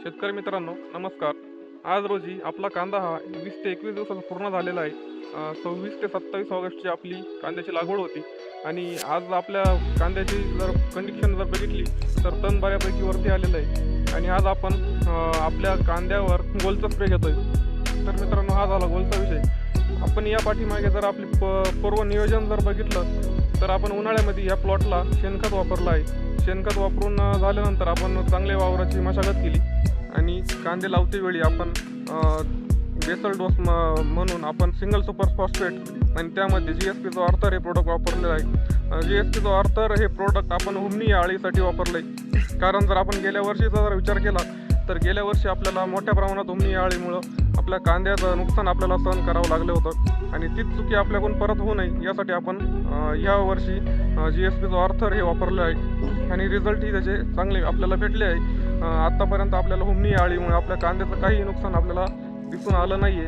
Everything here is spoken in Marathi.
शेतकरी मित्रांनो नमस्कार. आज रोजी आपला कांदा हा 20 ते 21 दिवसाचा पूर्ण झालेला आहे. 26 ते 27 ऑगस्टची आपली कांद्याची लागवड होती आणि आज आपल्या कांद्याची जर कंडिशन जर बघितली तर तण बऱ्यापैकी वरती आलेलं आहे आणि आज आपण आपल्या कांद्यावर गोलचा स्प्रे घेतोय. तर मित्रांनो हा झाला गोलचा विषय. आपण या पाठीमागे जर आपली पूर्व नियोजन जर बघितलं तर आपण उन्हाळ्यामध्ये या प्लॉटला शेणखत वापरलं आहे. शेणखत वापरून झाल्यानंतर आपण चांगले वावराची मशागत केली आणि कांदे लावते वेळी आपण बेसल डोस म्हणून आपण सिंगल सुपर फॉस्फेट आणि त्यामध्ये GSP आर्थर हे प्रोडक्ट वापरलेलं आहे. GSP आर्थर हे प्रोडक्ट आपण हुमणी या अळीसाठी वापरलं आहे. कारण जर आपण गेल्या वर्षीचा जर विचार केला तर गेल्या वर्षी आपल्याला मोठ्या प्रमाणात हुमणी या अळीमुळं आपल्या कांद्याचं नुकसान आपल्याला सहन करावं लागलं होतं आणि तीच चुकी आपल्याकडून परत होऊ नये यासाठी आपण या वर्षी GSP आर्थर हे वापरलं आहे आणि रिझल्टही त्याचे चांगले आपल्याला भेटले आहे. आत्तापर्यंत आपल्याला हुमणी या अळीमुळे आपल्या कांद्याचं काही नुकसान आपल्याला दिसून आलं नाही आहे.